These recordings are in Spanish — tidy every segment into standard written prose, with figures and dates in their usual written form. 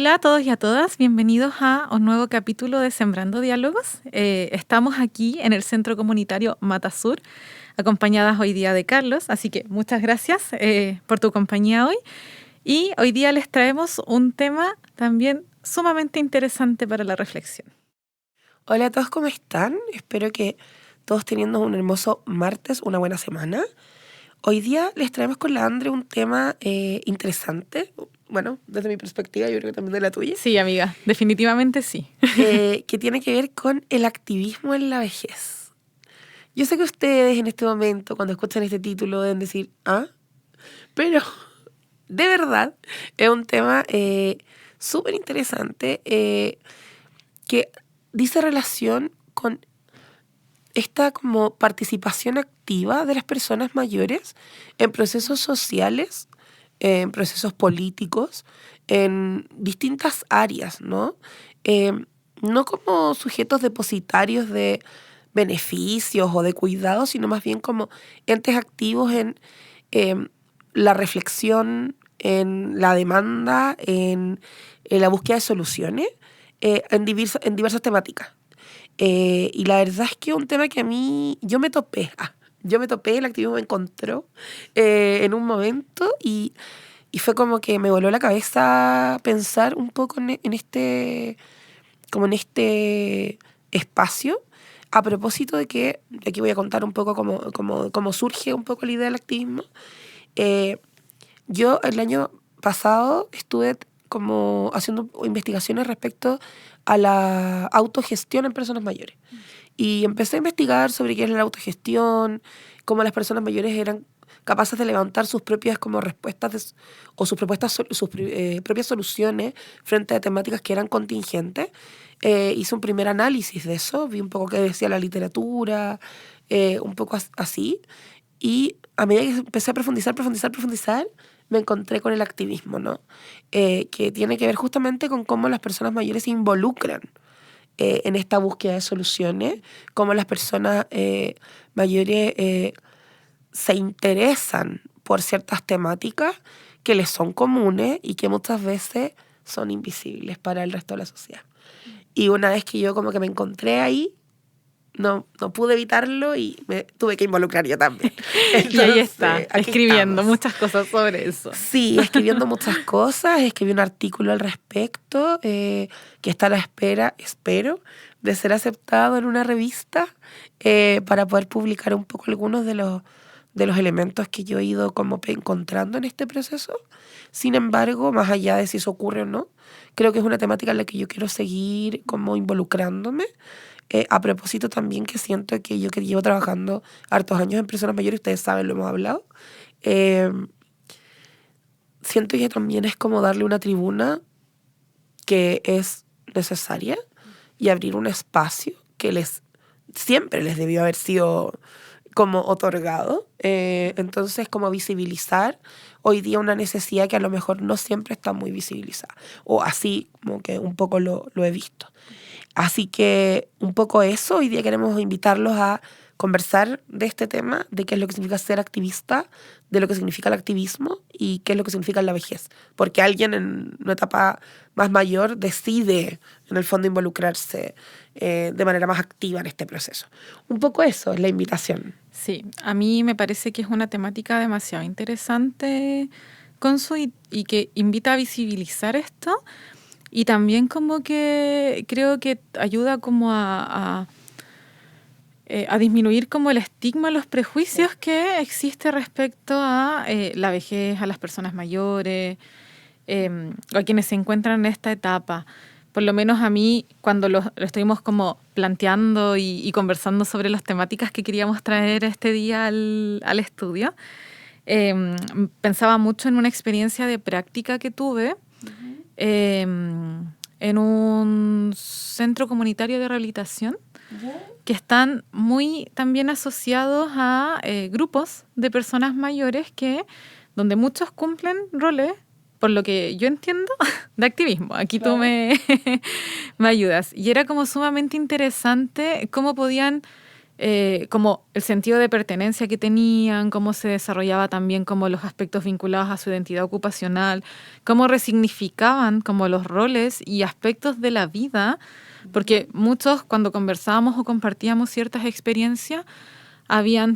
Hola a todos y a todas, bienvenidos a un nuevo capítulo de Sembrando Diálogos. Estamos aquí en el Centro Comunitario Matasur, acompañadas hoy día de Carlos, así que muchas gracias por tu compañía hoy. Y hoy día les traemos un tema también sumamente interesante para la reflexión. Hola a todos, ¿cómo están? Espero que todos teniendo un hermoso martes, una buena semana. Hoy día les traemos con la Andre un tema interesante, bueno, desde mi perspectiva, yo creo que también de la tuya, Sí, amiga, definitivamente sí. que tiene que ver con el activismo en la vejez. Yo sé que ustedes en este momento, cuando escuchan este título, deben decir, ¿ah? Pero de verdad es un tema súper interesante que dice relación con esta como participación activa de las personas mayores en procesos sociales, en procesos políticos, en distintas áreas, ¿no? No como sujetos depositarios de beneficios o de cuidados, sino más bien como entes activos en em, la reflexión, en la demanda, en la búsqueda de soluciones, en diversas temáticas. Y la verdad es que es un tema que a mí, el activismo me encontró en un momento y fue como que me voló la cabeza pensar un poco como en este espacio, a propósito de que, de aquí voy a contar un poco cómo surge un poco la idea del activismo. Eh, yo el año pasado estuve como haciendo investigaciones respecto a la autogestión en personas mayores. Y empecé a investigar sobre qué es la autogestión, cómo las personas mayores eran capaces de levantar sus propias como respuestas o sus propuestas, propias soluciones frente a temáticas que eran contingentes. Hice un primer análisis de eso, vi un poco qué decía la literatura, un poco así. Y a medida que empecé a profundizar, me encontré con el activismo, ¿no? Que tiene que ver justamente con cómo las personas mayores se involucran en esta búsqueda de soluciones, cómo las personas mayores se interesan por ciertas temáticas que les son comunes y que muchas veces son invisibles para el resto de la sociedad. Y una vez que yo como que me encontré ahí, no pude evitarlo y me tuve que involucrar yo también. Y ahí está, Entonces, aquí escribiendo estamos. muchas cosas sobre eso. Sí, escribiendo muchas cosas, escribí un artículo al respecto que está a la espera, espero, de ser aceptado en una revista para poder publicar un poco algunos de los elementos que yo he ido como encontrando en este proceso. Sin embargo, más allá de si eso ocurre o no, creo que es una temática en la que yo quiero seguir como involucrándome. A propósito también que siento que yo que llevo trabajando hartos años en personas mayores, ustedes saben, lo hemos hablado, siento que también es como darle una tribuna que es necesaria y abrir un espacio que siempre les debió haber sido como otorgado. Entonces, como visibilizar hoy día una necesidad que a lo mejor no siempre está muy visibilizada. O así como que un poco lo he visto. Así que un poco eso, hoy día queremos invitarlos a conversar de este tema, de qué es lo que significa ser activista, de lo que significa el activismo y qué es lo que significa la vejez. Porque alguien en una etapa más mayor decide, en el fondo, involucrarse de manera más activa en este proceso. Un poco eso es la invitación. Sí, a mí me parece que es una temática demasiado interesante, Consu, y que invita a visibilizar esto y también como que creo que ayuda como a disminuir como el estigma, los prejuicios que existe respecto a la vejez, a las personas mayores, o a quienes se encuentran en esta etapa. Por lo menos a mí, cuando lo estuvimos como planteando y conversando sobre las temáticas que queríamos traer este día al estudio, pensaba mucho en una experiencia de práctica que tuve en un centro comunitario de rehabilitación que están muy también asociados a grupos de personas mayores donde muchos cumplen roles, por lo que yo entiendo, de activismo. Aquí claro. Tú me ayudas. Y era como sumamente interesante cómo podían como el sentido de pertenencia que tenían, cómo se desarrollaba también como los aspectos vinculados a su identidad ocupacional, cómo resignificaban como los roles y aspectos de la vida, porque muchos cuando conversábamos o compartíamos ciertas experiencias, había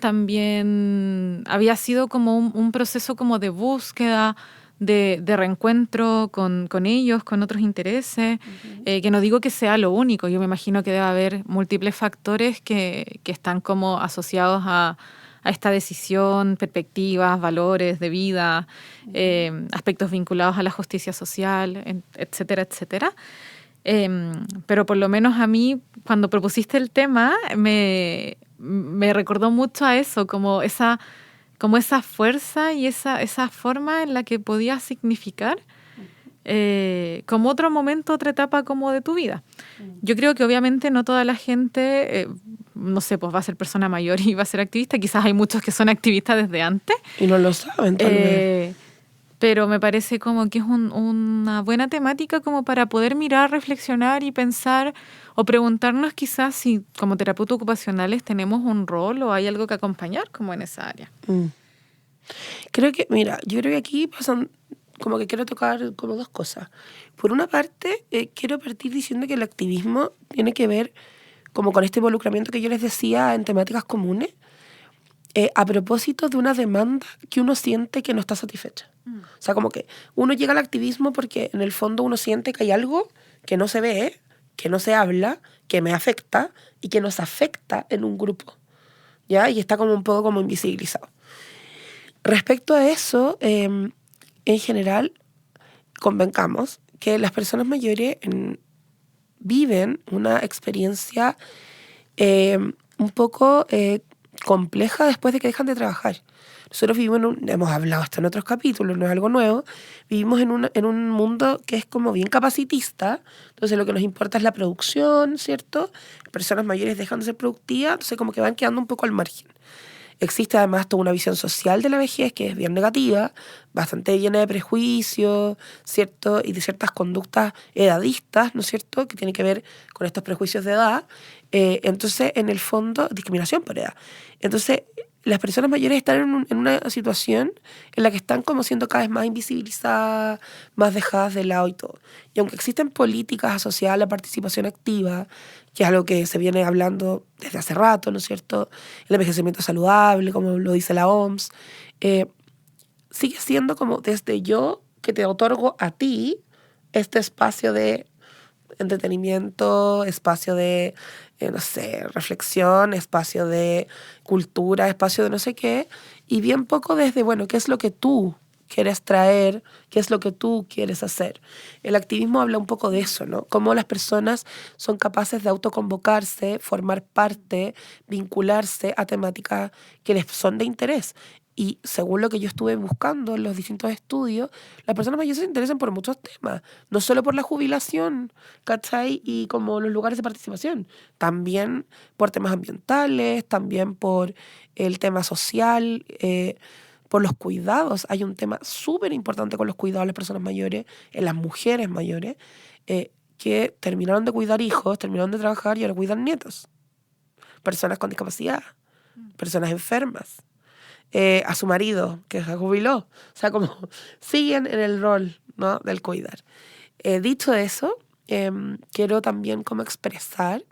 sido como un proceso como de búsqueda, de reencuentro con ellos, con otros intereses, que no digo que sea lo único, yo me imagino que debe haber múltiples factores que están como asociados a esta decisión, perspectivas, valores de vida, aspectos vinculados a la justicia social, etcétera, etcétera. Pero por lo menos a mí, cuando propusiste el tema, me recordó mucho a eso, como esa fuerza y esa forma en la que podía significar como otro momento, otra etapa como de tu vida. Yo creo que obviamente no toda la gente, no sé, pues va a ser persona mayor y va a ser activista. Quizás hay muchos que son activistas desde antes. Y no lo saben, tal vez. Pero me parece como que es una buena temática como para poder mirar, reflexionar y pensar o preguntarnos quizás si como terapeutas ocupacionales tenemos un rol o hay algo que acompañar como en esa área. Creo que, mira, yo creo que aquí pasan, como que quiero tocar como dos cosas. Por una parte, quiero partir diciendo que el activismo tiene que ver como con este involucramiento que yo les decía en temáticas comunes, a propósito de una demanda que uno siente que no está satisfecha. O sea, como que uno llega al activismo porque en el fondo uno siente que hay algo que no se ve, que no se habla, que me afecta y que nos afecta en un grupo, ¿ya? Y está como un poco como invisibilizado. Respecto a eso, en general, convencamos que las personas mayores viven una experiencia un poco compleja después de que dejan de trabajar. Nosotros vivimos hemos hablado esto en otros capítulos, no es algo nuevo, vivimos en un mundo que es como bien capacitista, entonces lo que nos importa es la producción, ¿cierto? Personas mayores dejan de ser productivas, entonces como que van quedando un poco al margen. Existe además toda una visión social de la vejez que es bien negativa, bastante llena de prejuicios, ¿cierto? Y de ciertas conductas edadistas, ¿no es cierto?, que tienen que ver con estos prejuicios de edad. Entonces, en el fondo, discriminación por edad. Entonces, las personas mayores están en una situación en la que están como siendo cada vez más invisibilizadas, más dejadas de lado y todo. Y aunque existen políticas asociadas a la participación activa, que es algo que se viene hablando desde hace rato, ¿no es cierto? El envejecimiento saludable, como lo dice la OMS, sigue siendo como desde yo que te otorgo a ti este espacio de entretenimiento, espacio de, no sé, reflexión, espacio de cultura, espacio de no sé qué, y bien poco desde, bueno, ¿qué es lo que tú quieres traer? ¿Qué es lo que tú quieres hacer? El activismo habla un poco de eso, ¿no? Cómo las personas son capaces de autoconvocarse, formar parte, vincularse a temáticas que les son de interés. Y según lo que yo estuve buscando en los distintos estudios, las personas mayores se interesan por muchos temas, no solo por la jubilación, ¿cachai? Y como los lugares de participación, también por temas ambientales, también por el tema social, por los cuidados. Hay un tema súper importante con los cuidados de las personas mayores, en las mujeres mayores, que terminaron de cuidar hijos, terminaron de trabajar y ahora cuidan nietos. Personas con discapacidad, personas enfermas. A su marido, que se jubiló. O sea, como siguen en el rol, ¿no?, del cuidar. Dicho eso, quiero también como expresar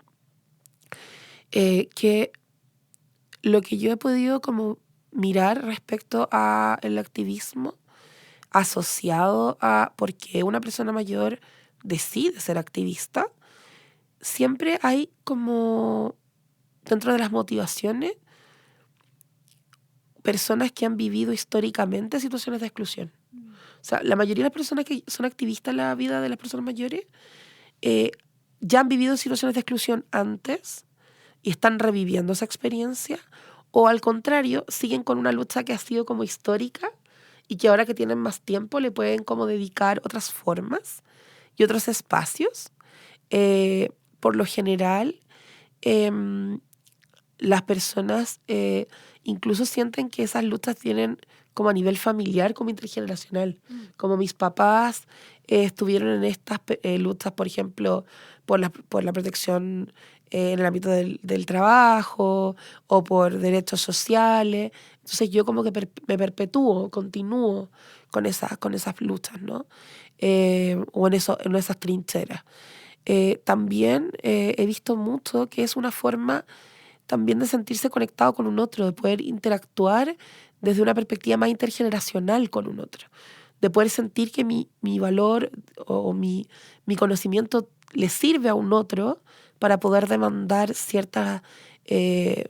que lo que yo he podido como mirar respecto al activismo asociado a por qué una persona mayor decide ser activista, siempre hay como dentro de las motivaciones personas que han vivido históricamente situaciones de exclusión. O sea, la mayoría de las personas que son activistas en la vida de las personas mayores ya han vivido situaciones de exclusión antes y están reviviendo esa experiencia, o al contrario, siguen con una lucha que ha sido como histórica y que ahora que tienen más tiempo le pueden como dedicar otras formas y otros espacios. Por lo general, las personas incluso sienten que esas luchas tienen como a nivel familiar, como intergeneracional. Como mis papás estuvieron en estas luchas, por ejemplo, por la protección en el ámbito del trabajo o por derechos sociales. Entonces yo como que me perpetúo, continúo con esas luchas, ¿no? O en esas trincheras. También he visto mucho que es una forma también de sentirse conectado con un otro, de poder interactuar desde una perspectiva más intergeneracional con un otro, de poder sentir que mi valor o mi conocimiento le sirve a un otro para poder demandar ciertas, eh,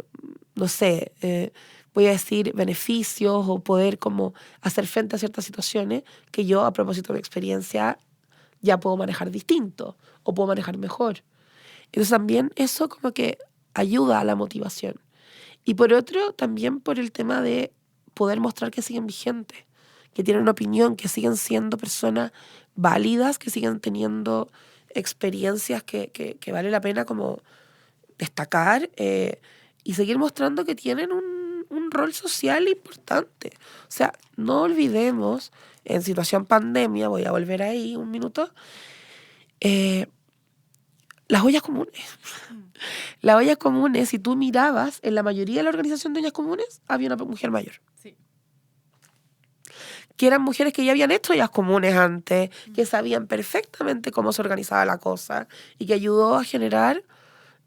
no sé, voy a decir beneficios o poder como hacer frente a ciertas situaciones que yo a propósito de mi experiencia ya puedo manejar distinto o puedo manejar mejor. Entonces también eso como que ayuda a la motivación. Y por otro, también por el tema de poder mostrar que siguen vigentes, que tienen una opinión, que siguen siendo personas válidas, que siguen teniendo experiencias que vale la pena como destacar y seguir mostrando que tienen un rol social importante. O sea, no olvidemos, en situación pandemia, voy a volver ahí un minuto, eh, las ollas comunes. Las ollas comunes, si tú mirabas, en la mayoría de la organización de ollas comunes había una mujer mayor. Sí. Que eran mujeres que ya habían hecho ollas comunes antes, que sabían perfectamente cómo se organizaba la cosa y que ayudó a generar,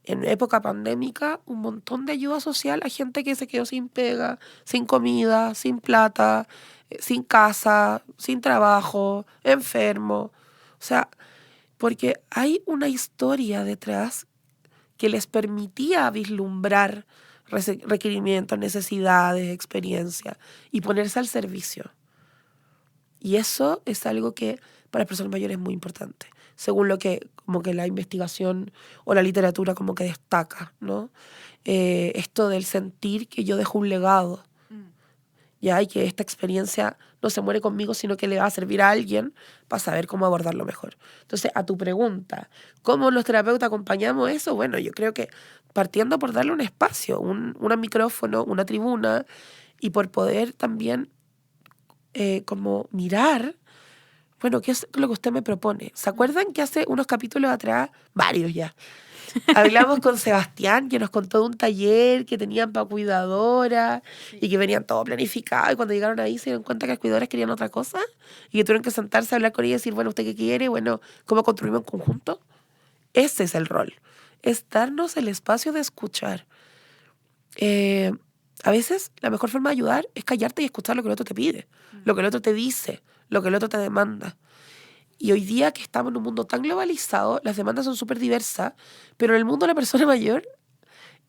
en época pandémica, un montón de ayuda social a gente que se quedó sin pega, sin comida, sin plata, sin casa, sin trabajo, enfermo. O sea, porque hay una historia detrás que les permitía vislumbrar requerimientos, necesidades, experiencias y ponerse al servicio. Y eso es algo que para las personas mayores es muy importante, según lo que como que la investigación o la literatura como que destaca, ¿no? Esto del sentir que yo dejo un legado, ya, y que esta experiencia no se muere conmigo, sino que le va a servir a alguien para saber cómo abordarlo mejor. Entonces, a tu pregunta, ¿cómo los terapeutas acompañamos eso? Bueno, yo creo que partiendo por darle un espacio, un micrófono, una tribuna, y por poder también como mirar, bueno, ¿qué es lo que usted me propone? ¿Se acuerdan que hace unos capítulos atrás, varios ya, hablamos con Sebastián, que nos contó de un taller que tenían para cuidadoras y que venían todo planificado y cuando llegaron ahí se dieron cuenta que las cuidadoras querían otra cosa y que tuvieron que sentarse a hablar con ella y decir, bueno, ¿usted qué quiere? Bueno, ¿cómo construimos en conjunto? Ese es el rol, es darnos el espacio de escuchar. Eh, a veces la mejor forma de ayudar es callarte y escuchar lo que el otro te pide, lo que el otro te dice, lo que el otro te demanda. Y hoy día que estamos en un mundo tan globalizado, las demandas son súper diversas, pero en el mundo de la persona mayor,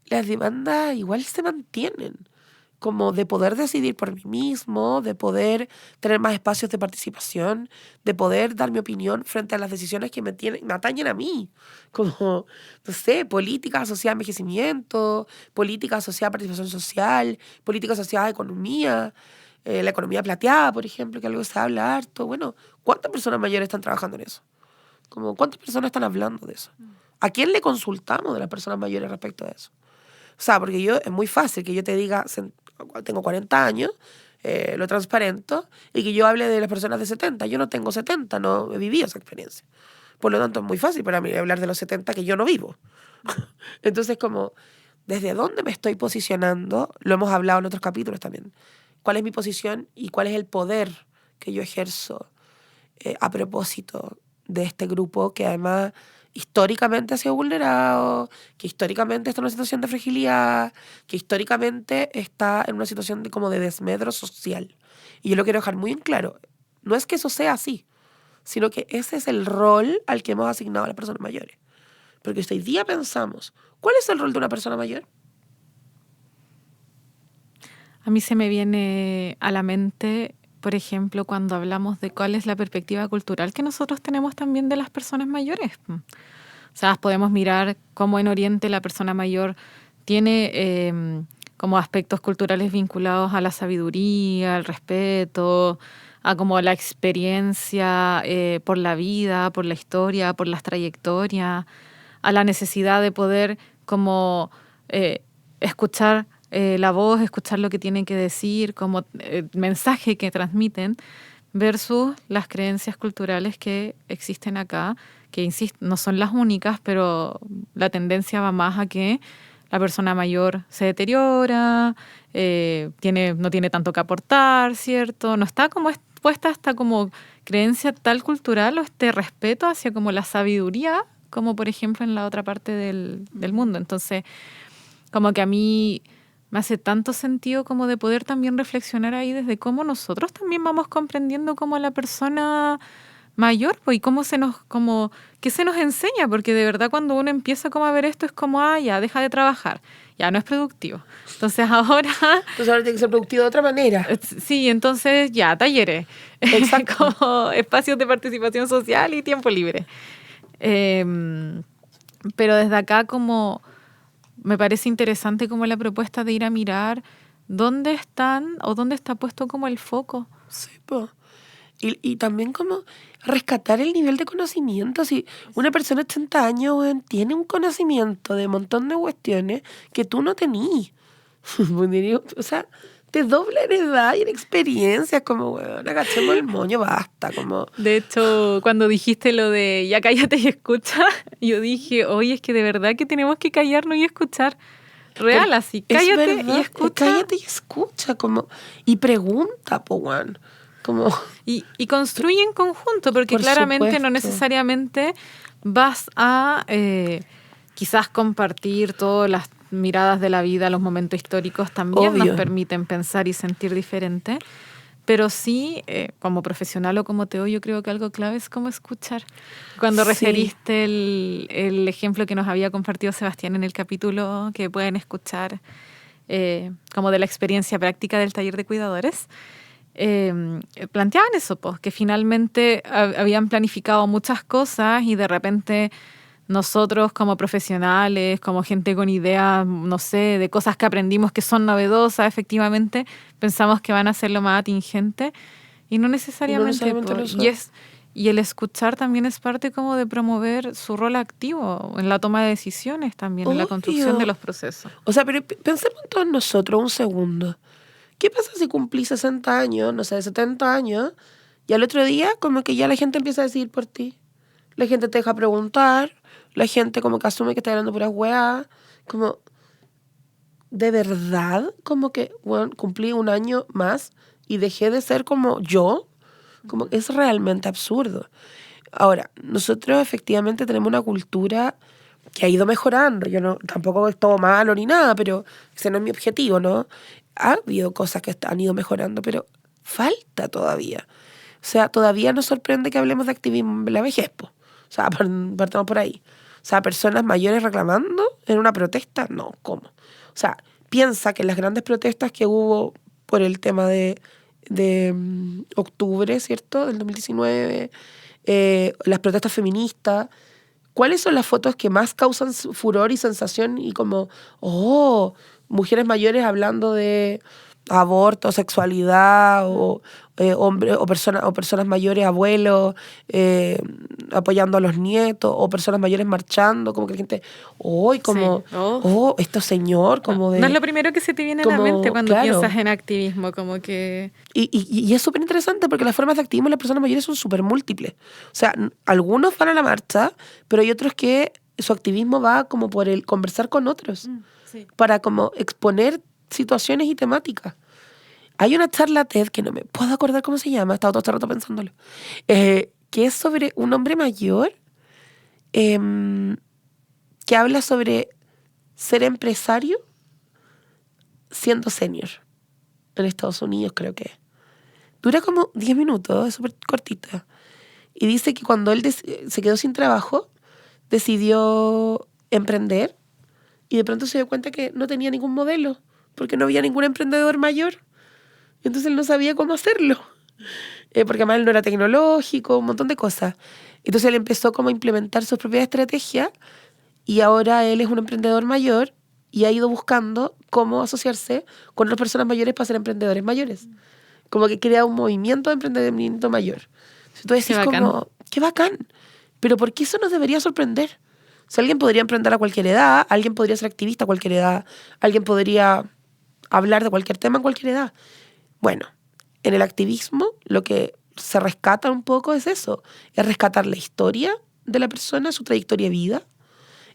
las demandas igual se mantienen, como de poder decidir por mí mismo, de poder tener más espacios de participación, de poder dar mi opinión frente a las decisiones que me atañen a mí, como, no sé, política asociada a envejecimiento, política asociada a participación social, política asociada a economía, la economía plateada, por ejemplo, que algo se habla harto. Bueno, ¿cuántas personas mayores están trabajando en eso? Como, ¿cuántas personas están hablando de eso? ¿A quién le consultamos de las personas mayores respecto a eso? O sea, porque es muy fácil que yo te diga, tengo 40 años, lo transparento, y que yo hable de las personas de 70. Yo no tengo 70, no he vivido esa experiencia. Por lo tanto, es muy fácil para mí hablar de los 70 que yo no vivo. Entonces, como, ¿desde dónde me estoy posicionando? Lo hemos hablado en otros capítulos también. ¿Cuál es mi posición y cuál es el poder que yo ejerzo a propósito de este grupo que además históricamente ha sido vulnerado, que históricamente está en una situación de fragilidad, que históricamente está en una situación como de desmedro social? Y yo lo quiero dejar muy en claro. No es que eso sea así, sino que ese es el rol al que hemos asignado a las personas mayores. Porque hoy día pensamos, ¿cuál es el rol de una persona mayor? A mí se me viene a la mente, por ejemplo, cuando hablamos de cuál es la perspectiva cultural que nosotros tenemos también de las personas mayores. O sea, podemos mirar cómo en Oriente la persona mayor tiene como aspectos culturales vinculados a la sabiduría, al respeto, a como la experiencia por la vida, por la historia, por las trayectorias, a la necesidad de poder como escuchar la voz, escuchar lo que tienen que decir, como mensaje que transmiten, versus las creencias culturales que existen acá, que insisto, no son las únicas, pero la tendencia va más a que la persona mayor se deteriora, no tiene tanto que aportar, ¿cierto? No está como puesta esta como creencia tal cultural o este respeto hacia como la sabiduría, como por ejemplo en la otra parte del mundo. Entonces, como que a mí me hace tanto sentido como de poder también reflexionar ahí desde cómo nosotros también vamos comprendiendo como a la persona mayor, pues, y qué se nos enseña, porque de verdad cuando uno empieza como a ver esto es como, ya, deja de trabajar, ya no es productivo. Entonces ahora... Entonces ahora tiene que ser productivo de otra manera. Sí, entonces ya, talleres. Exacto. Como espacios de participación social y tiempo libre. Pero desde acá como me parece interesante como la propuesta de ir a mirar dónde están o dónde está puesto como el foco. Sí, po. Y también como rescatar el nivel de conocimiento. Si una persona de 80 años, weón, tiene un conocimiento de un montón de cuestiones que tú no tenías. O sea, te dobla en edad y en experiencia. Como, weón, agachemos el moño, basta. Como... De hecho, cuando dijiste lo de ya cállate y escucha, yo dije, oye, es que de verdad que tenemos que callarnos y escuchar. Real, así, cállate y escucha. Cállate y escucha, como, y pregunta, po, weón. Como... Y construye en conjunto, porque Por claramente supuesto. no necesariamente vas a quizás compartir todas las miradas de la vida, los momentos históricos también Obvio. nos permiten pensar y sentir diferente, pero sí, como profesional o como teo, yo creo que algo clave es como escuchar. Cuando Sí. referiste el ejemplo que nos había compartido Sebastián en el capítulo, que pueden escuchar como de la experiencia práctica del taller de cuidadores, planteaban eso, pues, que finalmente habían planificado muchas cosas y de repente nosotros como profesionales, como gente con ideas, no sé, de cosas que aprendimos que son novedosas, efectivamente, pensamos que van a ser lo más atingente y no necesariamente. lo son. Y el escuchar también es parte como de promover su rol activo en la toma de decisiones también, en la construcción de los procesos. O sea, pero pensemos en todos nosotros un segundo. ¿Qué pasa si cumplís 60 años, no sé, 70 años, y al otro día como que ya la gente empieza a decidir por ti? La gente te deja preguntar, la gente como que asume que está hablando puras weá, como, ¿de verdad? Como que, bueno, cumplí un año más y dejé de ser como yo, como es realmente absurdo. Ahora, nosotros efectivamente tenemos una cultura que ha ido mejorando. Yo no, tampoco es todo malo ni nada, pero ese no es mi objetivo, ¿no? Ha habido cosas que han ido mejorando, pero falta todavía. O sea, todavía nos sorprende que hablemos de activismo en la vejez, po. O sea, partamos por ahí. O sea, personas mayores reclamando en una protesta, no, ¿cómo? O sea, piensa que las grandes protestas que hubo por el tema de octubre, ¿cierto? Del 2019, las protestas feministas, ¿cuáles son las fotos que más causan furor y sensación y como, mujeres mayores hablando de aborto, sexualidad, o hombres o personas mayores, abuelos, apoyando a los nietos, o personas mayores marchando, como que la gente, como, Sí. esto señor, como de... No es lo primero que se te viene a la como, mente cuando claro. piensas en activismo, como que... Y es súper interesante porque las formas de activismo de las personas mayores son súper múltiples. O sea, algunos van a la marcha, pero hay otros que su activismo va como por el conversar con otros, Sí. para como exponer situaciones y temáticas. Hay una charla TED que no me puedo acordar cómo se llama, he estado todo este rato pensándolo, que es sobre un hombre mayor que habla sobre ser empresario siendo senior en Estados Unidos, creo que. Dura como 10 minutos, es súper cortita. Y dice que cuando él se quedó sin trabajo, decidió emprender y de pronto se dio cuenta que no tenía ningún modelo, porque no había ningún emprendedor mayor. Entonces él no sabía cómo hacerlo, porque además él no era tecnológico, un montón de cosas. Entonces él empezó como a implementar sus propias estrategias y ahora él es un emprendedor mayor y ha ido buscando cómo asociarse con otras personas mayores para ser emprendedores mayores. Como que crea un movimiento de emprendimiento mayor. Entonces Qué es bacán. como, qué bacán. Pero ¿por qué eso nos debería sorprender? O sea, alguien podría emprender a cualquier edad, alguien podría ser activista a cualquier edad, alguien podría hablar de cualquier tema en cualquier edad. Bueno, en el activismo lo que se rescata un poco es eso, es rescatar la historia de la persona, su trayectoria de vida,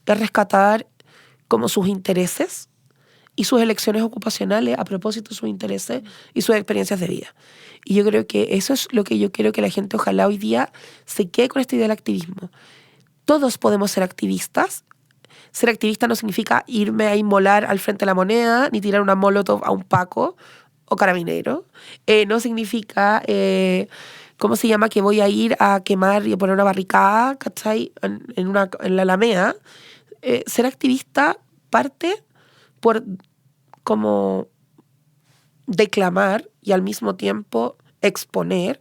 es rescatar como sus intereses y sus elecciones ocupacionales a propósito de sus intereses y sus experiencias de vida. Y yo creo que eso es lo que yo quiero que la gente ojalá hoy día se quede con esta idea del activismo. Todos podemos ser activistas. Ser activista no significa irme a inmolar al Frente de la Moneda, ni tirar una molotov a un Paco o carabinero. No significa, ¿cómo se llama? Que voy a ir a quemar y a poner una barricada, ¿cachai? En la Alameda. Ser activista parte por como declamar y al mismo tiempo exponer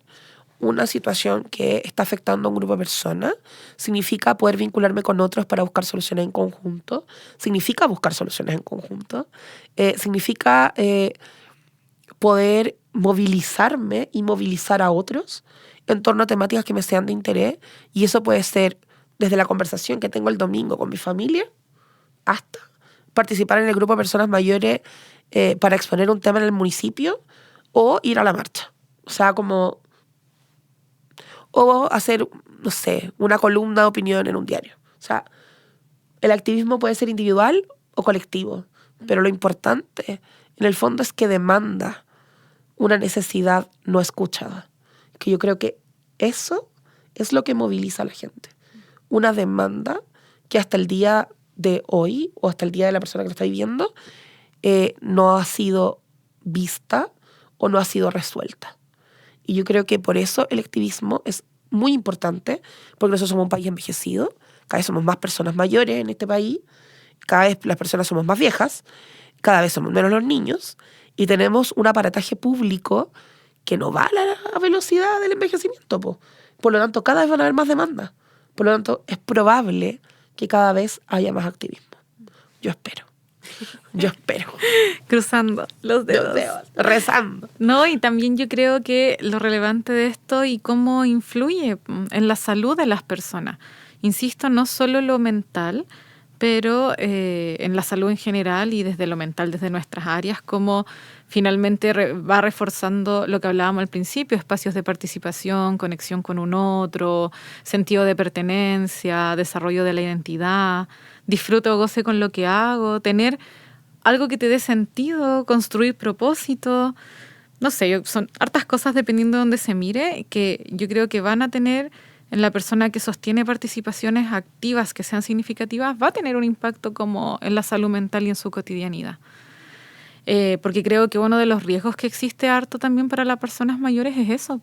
una situación que está afectando a un grupo de personas. Significa poder vincularme con otros para buscar soluciones en conjunto. Significa buscar soluciones en conjunto. Significa poder movilizarme y movilizar a otros en torno a temáticas que me sean de interés. Y eso puede ser desde la conversación que tengo el domingo con mi familia hasta participar en el grupo de personas mayores para exponer un tema en el municipio o ir a la marcha. O sea, como... o hacer, no sé, una columna de opinión en un diario. O sea, el activismo puede ser individual o colectivo, pero lo importante, en el fondo, es que demanda una necesidad no escuchada. Que yo creo que eso es lo que moviliza a la gente. Una demanda que hasta el día de hoy, o hasta el día de la persona que lo está viviendo, no ha sido vista o no ha sido resuelta. Y yo creo que por eso el activismo es muy importante, porque nosotros somos un país envejecido, cada vez somos más personas mayores en este país, cada vez las personas somos más viejas, cada vez somos menos los niños, y tenemos un aparataje público que no va a la velocidad del envejecimiento, po. Por lo tanto, cada vez van a haber más demandas. Por lo tanto, es probable que cada vez haya más activismo. Yo espero. Yo espero. Cruzando los dedos. Rezando. No, y también yo creo que lo relevante de esto y cómo influye en la salud de las personas. Insisto, no solo lo mental, pero en la salud en general y desde lo mental, desde nuestras áreas, cómo finalmente va reforzando lo que hablábamos al principio, espacios de participación, conexión con un otro, sentido de pertenencia, desarrollo de la identidad, disfruto o goce con lo que hago, tener algo que te dé sentido, construir propósito. No sé, son hartas cosas dependiendo de dónde se mire, que yo creo que van a tener en la persona que sostiene participaciones activas que sean significativas, va a tener un impacto como en la salud mental y en su cotidianidad. Porque creo que uno de los riesgos que existe harto también para las personas mayores es eso.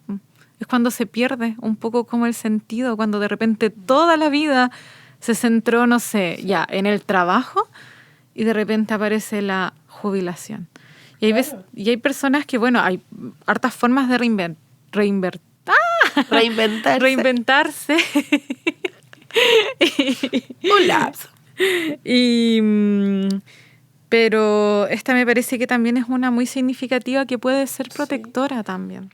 Es cuando se pierde un poco como el sentido, cuando de repente toda la vida se centró, no sé, ya en el trabajo y de repente aparece la jubilación. Y hay, claro. Y hay personas que, bueno, hay hartas formas de reinventarse. Un lapso. Pero esta me parece que también es una muy significativa que puede ser protectora, sí. También.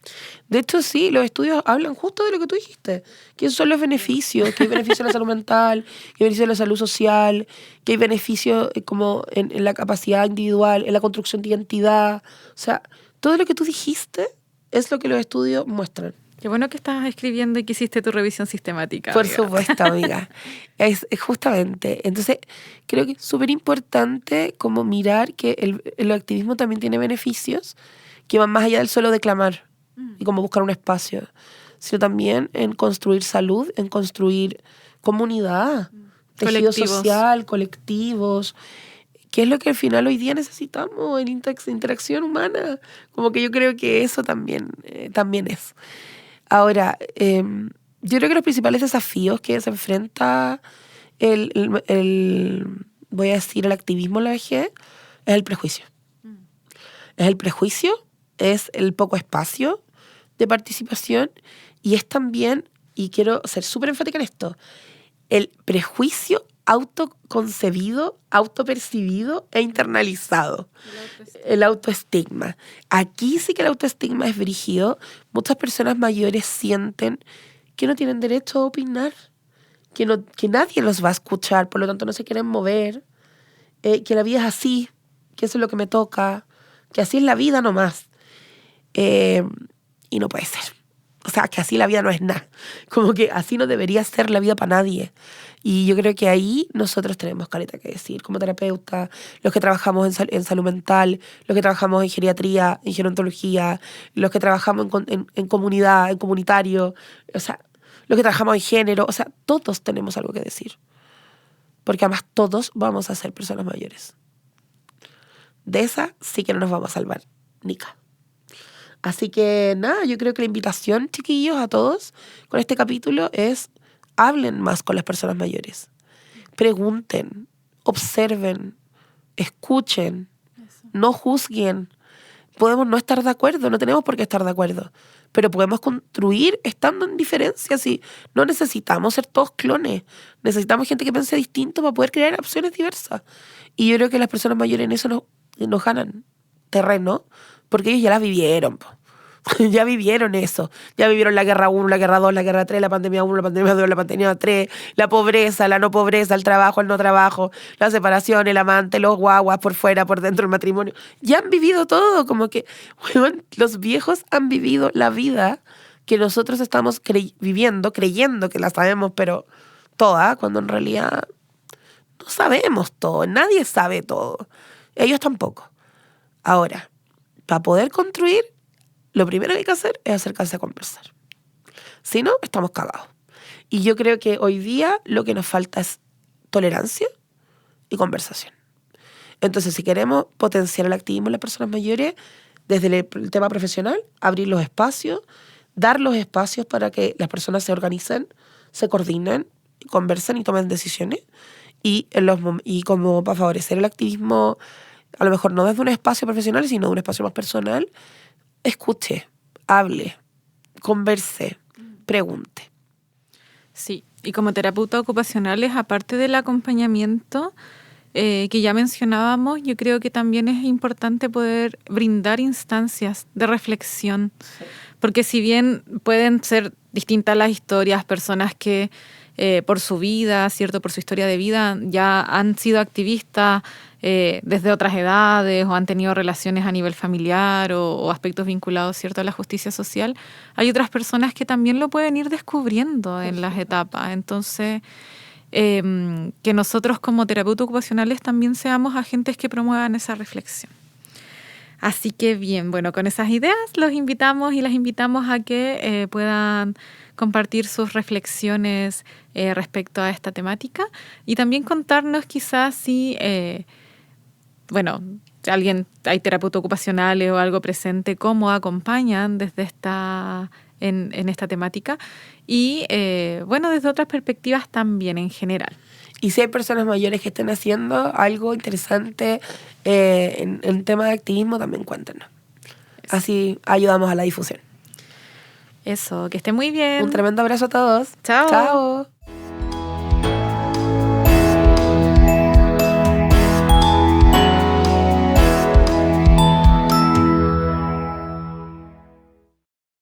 De hecho, sí, los estudios hablan justo de lo que tú dijiste, que son los beneficios, que hay beneficios en la salud mental, que hay beneficios en la salud social, que hay beneficios como en la capacidad individual, en la construcción de identidad. O sea, todo lo que tú dijiste es lo que los estudios muestran. Qué bueno que estás escribiendo y que hiciste tu revisión sistemática. Por supuesto, amiga. Es justamente. Entonces, creo que es súper importante como mirar que el activismo también tiene beneficios que van más allá del solo declamar y como buscar un espacio, sino también en construir salud, en construir comunidad, tejido social, colectivos, que es lo que al final hoy día necesitamos en interacción humana. Como que yo creo que eso también es. Ahora, yo creo que los principales desafíos que se enfrenta voy a decir, el activismo en la vejez es el prejuicio. Es el prejuicio, es el poco espacio de participación y es también, y quiero ser súper enfática en esto, el prejuicio autoconcebido, autopercibido e internalizado. El autoestigma. Aquí sí que el autoestigma es brígido. Muchas personas mayores sienten que no tienen derecho a opinar, que nadie los va a escuchar, por lo tanto no se quieren mover, que la vida es así, que eso es lo que me toca, que así es la vida nomás. Y no puede ser. o sea, que así la vida no es nada. Como que así no debería ser la vida para nadie. Y yo creo que ahí nosotros tenemos caleta que decir, como terapeuta, los que trabajamos en salud mental, los que trabajamos en geriatría, en gerontología, los que trabajamos en comunidad, en comunitario, o sea, los que trabajamos en género, o sea, todos tenemos algo que decir. Porque además todos vamos a ser personas mayores. De esa sí que no nos vamos a salvar, nica. Así que nada, yo creo que la invitación, chiquillos, a todos con este capítulo es hablen más con las personas mayores. Pregunten, observen, escuchen, no juzguen. Podemos no estar de acuerdo, no tenemos por qué estar de acuerdo, pero podemos construir estando en diferencias y no necesitamos ser todos clones. Necesitamos gente que piense distinto para poder crear opciones diversas. Y yo creo que las personas mayores en eso nos ganan terreno, porque ellos ya las vivieron, po. Ya vivieron eso. Ya vivieron la guerra 1, la guerra 2, la guerra 3, la pandemia 1, la pandemia 2, la pandemia 3, la pobreza, la no pobreza, el trabajo, el no trabajo, la separación, el amante, los guaguas por fuera, por dentro, el matrimonio. Ya han vivido todo. Como que, bueno, los viejos han vivido la vida que nosotros estamos viviendo, creyendo que la sabemos, pero toda, cuando en realidad no sabemos todo. Nadie sabe todo. Ellos tampoco. Ahora, para poder construir, lo primero que hay que hacer es acercarse a conversar. Si no, estamos cagados. Y yo creo que hoy día lo que nos falta es tolerancia y conversación. Entonces, si queremos potenciar el activismo en las personas mayores, desde el tema profesional, abrir los espacios, dar los espacios para que las personas se organicen, se coordinen, conversen y tomen decisiones. Y como para favorecer el activismo, a lo mejor no desde un espacio profesional, sino de un espacio más personal, escuche, hable, converse, pregunte. Sí, y como terapeuta ocupacionales, aparte del acompañamiento que ya mencionábamos, yo creo que también es importante poder brindar instancias de reflexión, porque si bien pueden ser distintas las historias, personas que por su vida, ¿cierto? Por su historia de vida, ya han sido activistas desde otras edades o han tenido relaciones a nivel familiar o aspectos vinculados, ¿cierto?, a la justicia social. Hay otras personas que también lo pueden ir descubriendo en las etapas. Entonces, que nosotros como terapeutas ocupacionales también seamos agentes que promuevan esa reflexión. Así que bien, bueno, con esas ideas los invitamos y las invitamos a que puedan compartir sus reflexiones respecto a esta temática y también contarnos quizás si, hay terapeutas ocupacionales o algo presente, cómo acompañan desde en esta temática y, desde otras perspectivas también en general. Y si hay personas mayores que estén haciendo algo interesante en tema de activismo, también cuéntenos. Eso. Así ayudamos a la difusión. Eso, que esté muy bien. Un tremendo abrazo a todos. Chao. Chao.